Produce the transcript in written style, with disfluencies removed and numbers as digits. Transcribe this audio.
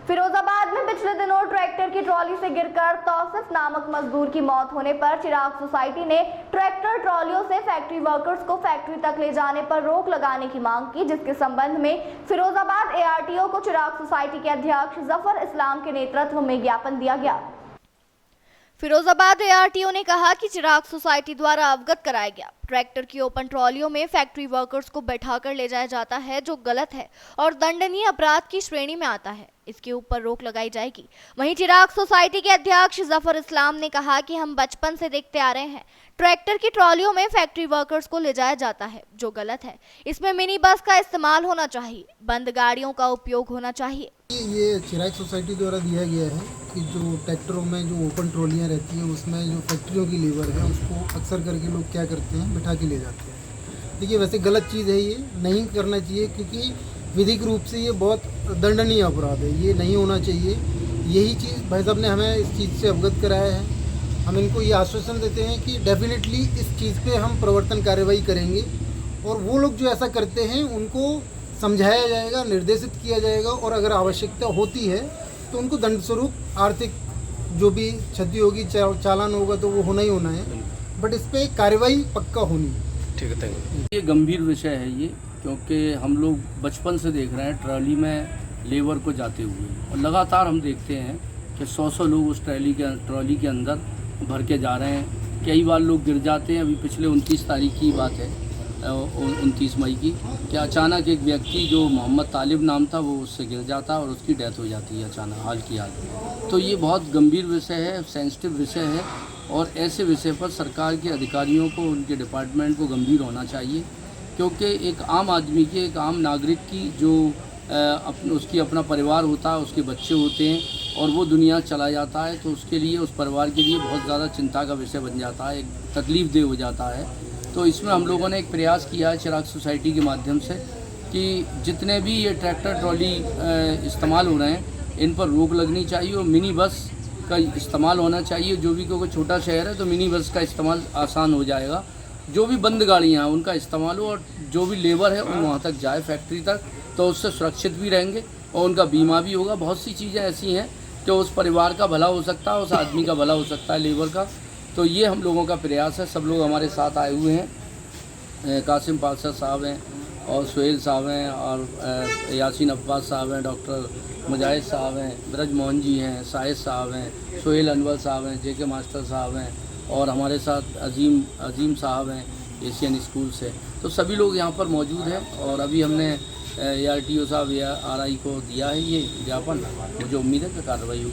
फिरोजाबाद में पिछले दिनों ट्रैक्टर की ट्रॉली से गिरकर तौसिफ नामक मजदूर की मौत होने पर चिराग सोसाइटी ने ट्रैक्टर ट्रॉलियों से फैक्ट्री वर्कर्स को फैक्ट्री तक ले जाने पर रोक लगाने की मांग की, जिसके संबंध में फिरोजाबाद एआरटीओ को चिराग सोसाइटी के अध्यक्ष जफर इस्लाम के नेतृत्व में ज्ञापन दिया गया। फिरोजाबाद एआरटीओ ने कहा कि चिराग सोसाइटी द्वारा अवगत कराया गया ट्रैक्टर की ओपन ट्रॉलियों में फैक्ट्री वर्कर्स को बैठाकर ले जाया जाता है, जो गलत है और दंडनीय अपराध की श्रेणी में आता है। इसके ऊपर रोक लगाई जाएगी। वहीं चिराग सोसाइटी के अध्यक्ष जफर इस्लाम ने कहा कि हम बचपन से देखते आ रहे हैं ट्रैक्टर की ट्रॉलियों में फैक्ट्री वर्कर्स को ले जाया जाता है, जो गलत है। इसमें मिनी बस का इस्तेमाल होना चाहिए, बंद गाड़ियों का उपयोग होना चाहिए। ये चिराग सोसाइटी द्वारा दिया गया है कि जो ट्रैक्टरों में जो ओपन ट्रॉलियाँ रहती हैं उसमें जो फैक्ट्रियों की लेबर है उसको अक्सर करके लोग क्या करते हैं, बिठा के ले जाते हैं। देखिए वैसे गलत चीज़ है, ये नहीं करना चाहिए क्योंकि विधिक रूप से ये बहुत दंडनीय अपराध है, ये नहीं होना चाहिए। यही चीज़ भाई साहब ने हमें इस चीज़ से अवगत कराया है। हम इनको ये आश्वासन देते हैं कि डेफिनेटली इस चीज़ पे हम प्रवर्तन कार्रवाई करेंगे और वो लोग जो ऐसा करते हैं उनको समझाया जाएगा, निर्देशित किया जाएगा और अगर आवश्यकता होती है तो उनको दंड स्वरूप आर्थिक जो भी क्षति होगी, चालान होगा तो वो होना ही होना है, बट इस पर कार्रवाई पक्का होनी है। ठीक है, थैंक यू। ये गंभीर विषय है ये, क्योंकि हम लोग बचपन से देख रहे हैं ट्रॉली में लेबर को जाते हुए और लगातार हम देखते हैं कि 100 लोग उस ट्रॉली के अंदर भर के जा रहे हैं। कई बार लोग गिर जाते हैं। अभी पिछले 29 तारीख की बात है, 29 मई की, कि अचानक एक व्यक्ति जो मोहम्मद तालिब नाम था वो उससे गिर जाता है और उसकी डेथ हो जाती है अचानक, हाल की हाल। तो ये बहुत गंभीर विषय है, सेंसिटिव विषय है और ऐसे विषय पर सरकार के अधिकारियों को, उनके डिपार्टमेंट को गंभीर होना चाहिए, क्योंकि एक आम आदमी की, एक आम नागरिक की जो उसकी अपना परिवार होता है, उसके बच्चे होते हैं और वो दुनिया चला जाता है, तो उसके लिए, उस परिवार के लिए बहुत ज़्यादा चिंता का विषय बन जाता है, एक तकलीफ़देह हो जाता है। तो इसमें हम लोगों ने एक प्रयास किया है चिराग सोसाइटी के माध्यम से कि जितने भी ये ट्रैक्टर ट्रॉली इस्तेमाल हो रहे हैं इन पर रोक लगनी चाहिए और मिनी बस का इस्तेमाल होना चाहिए। जो भी, क्योंकि छोटा शहर है तो मिनी बस का इस्तेमाल आसान हो जाएगा। जो भी बंद गाड़ियाँ हैं उनका इस्तेमाल हो और जो भी लेबर है वो वहाँ तक जाए फैक्ट्री तक, तो उससे सुरक्षित भी रहेंगे और उनका बीमा भी होगा। बहुत सी चीज़ें ऐसी हैं कि उस परिवार का भला हो सकता है, उस आदमी का भला हो सकता है, लेबर का। तो ये हम लोगों का प्रयास है। सब लोग हमारे साथ आए हुए हैं। कासिम पालसर साहब हैं और सुहेल साहब हैं और यासीन अब्बास साहब हैं, डॉक्टर मुजाहिद साहब हैं, ब्रज मोहन जी हैं, साहिद साहब हैं, सोहेल अनवर साहब हैं, जेके मास्टर साहब हैं और हमारे साथ अजीम साहब हैं एशियन स्कूल से। तो सभी लोग यहाँ पर मौजूद हैं और अभी हमने एआरटीओ साहब या आरआई को दिया है ये ज्ञापन, मुझे उम्मीद है कि कार्रवाई होगी।